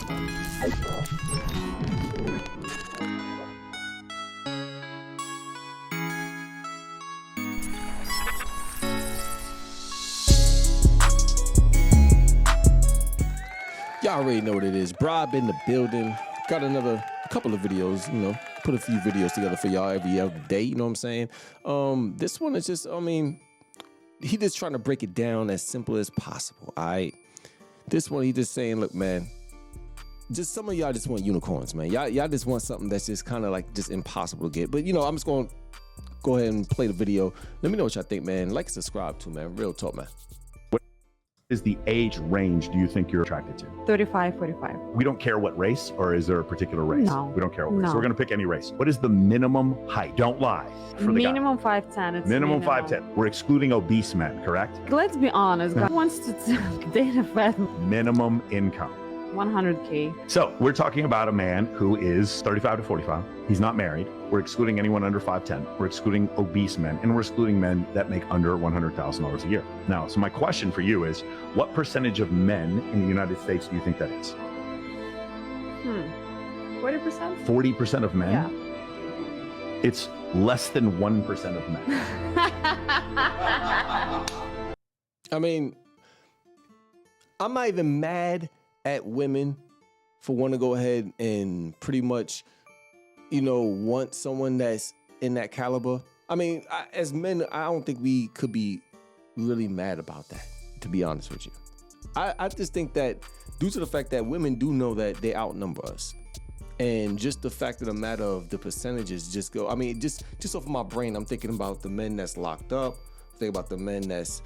Y'all already know what it is. Brob in the building. Got another couple of videos, you know, put a few videos together for y'all every other day, you know what I'm saying? This one is just, I mean, he just trying to break it down as simple as possible, all right? This one, he just saying, look, man, just some of y'all just want unicorns, man. Y'all just want something that's just kind of like just impossible to get. But, you know, I'm just going to go ahead and play the video. Let me know what y'all think, man. Like and subscribe too, man. Real talk, man. Is the age range do you think you're attracted to? 35, 45. We don't care what race, or is there a particular race? No. We don't care what race. No. So we're going to pick any race. What is the minimum height? Don't lie. For the Minimum guy. 5'10". It's Minimum 5'10". We're excluding obese men, correct? Let's be honest. God wants to date a fat Minimum income. 100K. So we're talking about a man who is 35 to 45. He's not married. We're excluding anyone under 5'10". We're excluding obese men, and we're excluding men that make under $100,000 a year. Now, so my question for you is, what percentage of men in the United States do you think that is? 40%? 40% of men? Yeah. It's less than 1% of men. I mean, I'm not even mad at women for wanting to go ahead and pretty much, you know, want someone that's in that caliber. I mean, as men, I don't think we could be really mad about that, to be honest with you. I just think that due to the fact that women do know that they outnumber us, and just the fact of the matter of the percentages just go, I mean, just off of my brain, I'm thinking about the men that's locked up, think about the men that's,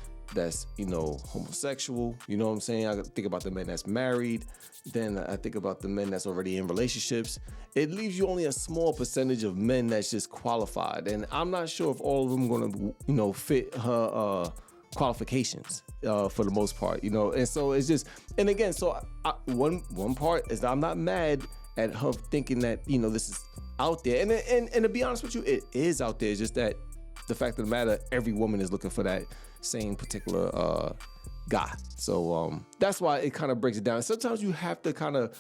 you know, homosexual, you know what I'm saying? I think about the men that's married, then I think about the men that's already in relationships. It leaves you only a small percentage of men that's just qualified, and I'm not sure if all of them gonna, you know, fit her qualifications for the most part, you know. And so it's just, and again, so one part is that I'm not mad at her thinking that, you know, this is out there, and to be honest with you, it is out there. It's just that the fact of the matter, every woman is looking for that same particular guy. So that's why it kind of breaks it down. Sometimes you have to kind of,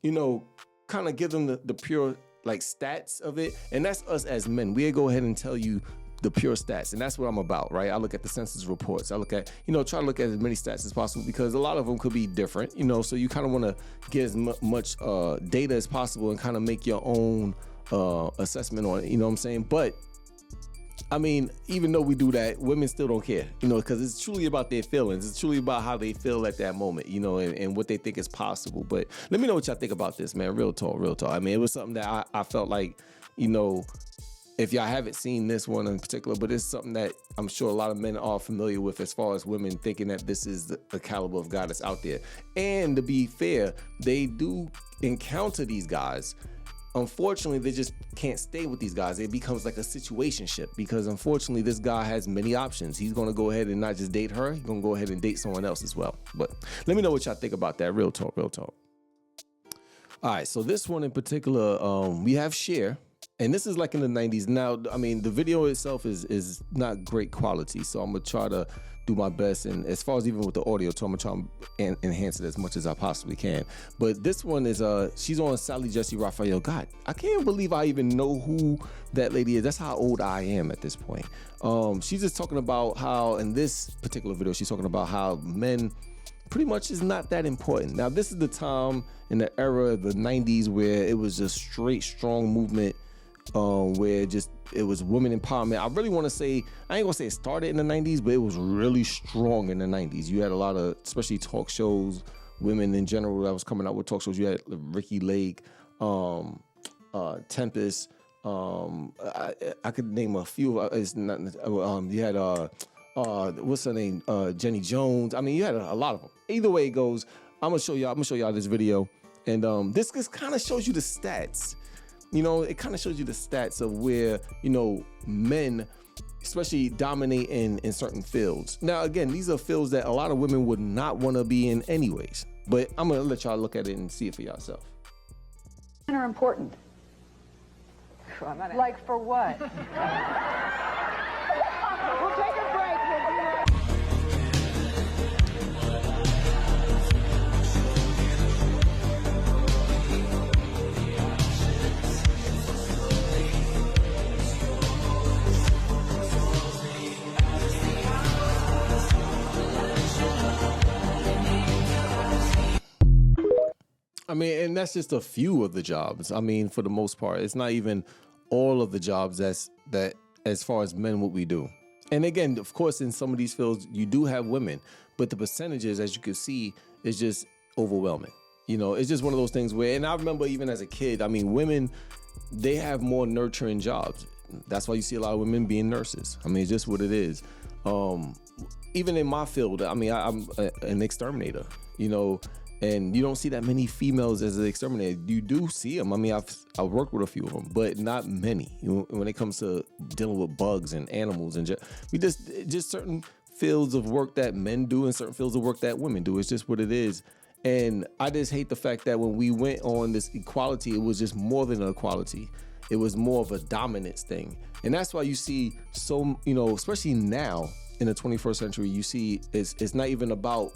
you know, kind of give them the pure like stats of it. And that's us as men. We'll go ahead and tell you the pure stats. And that's what I'm about, right? I look at the census reports. I look at, you know, try to look at as many stats as possible because a lot of them could be different, you know, so you kind of want to get as much data as possible and kind of make your own assessment on it, you know what I'm saying? But I mean, even though we do that, women still don't care, you know, because it's truly about their feelings. It's truly about how they feel at that moment, you know, and what they think is possible. But let me know what y'all think about this, man. Real talk, real talk. I mean, it was something that I felt like, you know, if y'all haven't seen this one in particular, but it's something that I'm sure a lot of men are familiar with as far as women thinking that this is the caliber of guy that's out there. And to be fair, they do encounter these guys. Unfortunately, they just can't stay with these guys. It becomes like a situationship because unfortunately, this guy has many options. He's going to go ahead and not just date her. He's going to go ahead and date someone else as well. But let me know what y'all think about that. Real talk, real talk. All right, so this one in particular, we have Cher. And this is like in the 90s. Now, I mean, the video itself is not great quality, so I'm going to try to do my best. And as far as even with the audio, so I'm going to try and enhance it as much as I possibly can. But this one is, she's on Sally Jessy Raphael. God, I can't believe I even know who that lady is. That's how old I am at this point. She's just talking about how, in this particular video, she's talking about how men pretty much is not that important. Now, this is the time in the era of the 90s where it was just straight, strong movement, where just it was women empowerment. I really want to say, I ain't gonna say it started in the 90s, but it was really strong in the 90s. You had a lot of, especially talk shows, women in general that was coming out with talk shows. You had Ricky Lake, Tempest. I could name a few. It's not. You had what's her name? Jenny Jones. I mean, you had a lot of them. Either way it goes, I'm gonna show y'all this video, and this kind of shows you the stats. You know, it kind of shows you the stats of where, you know, men especially dominate in certain fields. Now, again, these are fields that a lot of women would not want to be in anyways. But I'm going to let y'all look at it and see it for yourself. Men are important. Like for what? We'll take a break. We'll be right back. I mean, and that's just a few of the jobs. I mean, for the most part, it's not even all of the jobs that as far as men, what we do. And again, of course, in some of these fields, you do have women, but the percentages, as you can see, is just overwhelming. You know, it's just one of those things where, and I remember even as a kid, I mean, women, they have more nurturing jobs. That's why you see a lot of women being nurses. I mean, it's just what it is. Even in my field, I mean, I'm an exterminator, you know, and you don't see that many females as an exterminator. You do see them. I mean, I've worked with a few of them, but not many. You know, when it comes to dealing with bugs and animals and just certain fields of work that men do and certain fields of work that women do. It's just what it is. And I just hate the fact that when we went on this equality, it was just more than an equality. It was more of a dominance thing. And that's why you see so, you know, especially now in the 21st century, you see it's not even about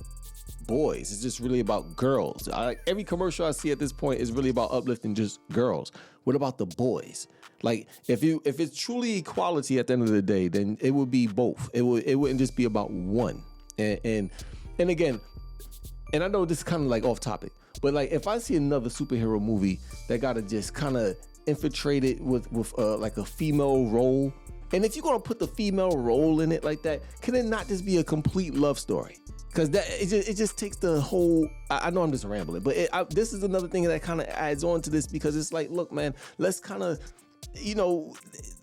boys. It's just really about girls. Every commercial I see at this point is really about uplifting just girls. What about the boys? Like if it's truly equality at the end of the day, then it would be both. It wouldn't just be about one. And again, and I know this is kind of like off topic, but like if I see another superhero movie that gotta just kind of infiltrate it with like a female role, and if you're gonna put the female role in it like that, can it not just be a complete love story? Because that it just takes the whole. I know I'm just rambling, but this is another thing that kind of adds on to this, because it's like, look, man, let's kind of, you know,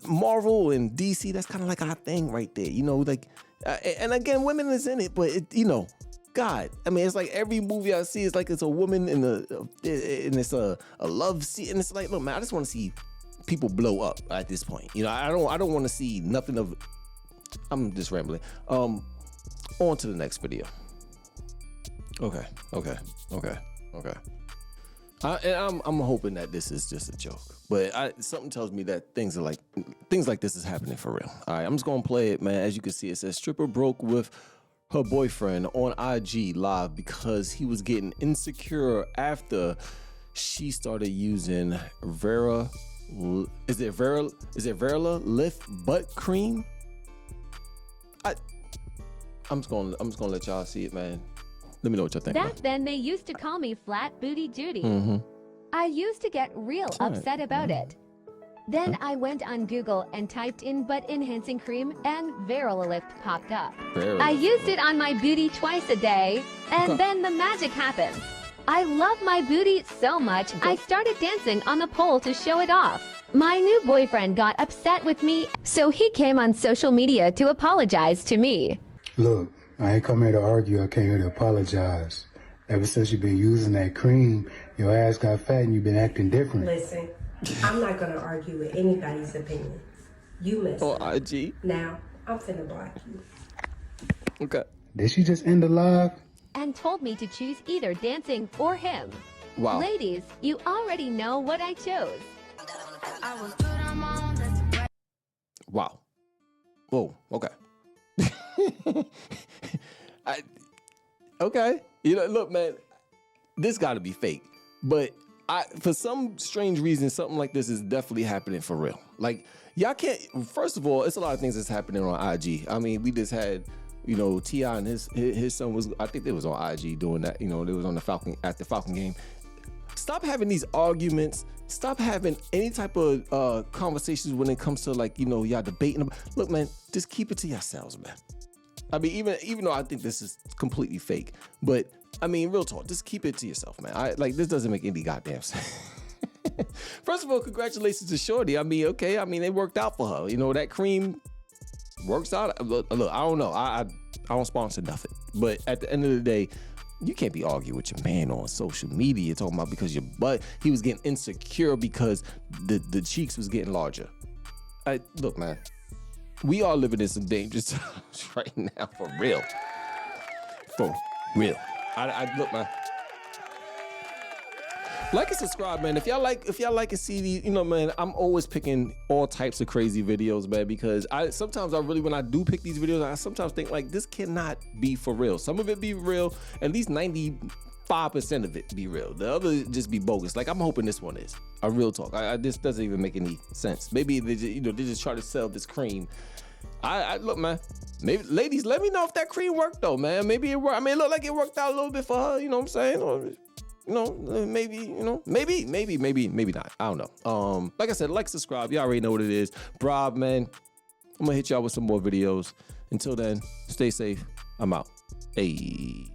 Marvel and DC. That's kind of like our thing right there, you know, like, and again, women is in it, but you know. God, I mean, it's like every movie I see is like it's a woman and it's a love scene, and it's like, look, man, I just want to see people blow up at this point. You know, I don't want to see nothing of. I'm just rambling. On to the next video. Okay. I'm hoping that this is just a joke, but something tells me that things like this is happening for real. All right, I'm just gonna play it, man. As you can see, it says stripper broke with her boyfriend on IG live because he was getting insecure after she started using Vera Lift butt cream. I'm just gonna let y'all see it, man. Let me know what y'all think. Back then, they used to call me Flat Booty Judy. Mm-hmm. I used to get real upset about it. Then I went on Google and typed in butt enhancing cream, and Lift popped up. I used it on my booty twice a day, and then the magic happened. I love my booty so much, I started dancing on the pole to show it off. My new boyfriend got upset with me, so he came on social media to apologize to me. Look, I ain't come here to argue, I came here to apologize. Ever since you've been using that cream, your ass got fat and you've been acting different. Listen, I'm not gonna argue with anybody's opinions. You messed up. On IG. Now, I'm finna block you. Okay. Did she just end the live? And told me to choose either dancing or him. Wow. Ladies, you already know what I chose. Wow. Whoa. Okay. Okay. You know, look, man, this got to be fake. But for some strange reason, something like this is definitely happening for real. Like, y'all can't. First of all, it's a lot of things that's happening on IG. I mean, we just had, you know, T.I. and his son was. I think they was on IG doing that. You know, they was on the Falcon game. Stop having these arguments. Stop having any type of conversations when it comes to, like, you know, y'all debating. Look, man, just keep it to yourselves, man. I mean, even though I think this is completely fake, but I mean, real talk, just keep it to yourself, man. This doesn't make any goddamn sense. First of all, congratulations to Shorty. I mean, okay, it worked out for her. You know, that cream works out. Look, I don't know. I don't sponsor nothing, but at the end of the day, you can't be arguing with your man on social media talking about because your butt, he was getting insecure because the cheeks was getting larger. Look, man, we are living in some dangerous times right now, for real. For real. Look, man. Like and subscribe, man. If y'all like to see these, you know, man, I'm always picking all types of crazy videos, man, because sometimes when I do pick these videos, I sometimes think like this cannot be for real. Some of it be real, at least 95% of it be real. The other just be bogus. Like, I'm hoping this one is a real talk. This doesn't even make any sense. Maybe they just try to sell this cream. Look, man, maybe ladies, let me know if that cream worked though, man. Maybe it worked. I mean, it looked like it worked out a little bit for her, you know what I'm saying? you know, maybe, you know, maybe not. I don't know. Like I said, like, subscribe. You already know what it is. Brob, man, I'm gonna hit y'all with some more videos. Until then, stay safe. I'm out. Hey.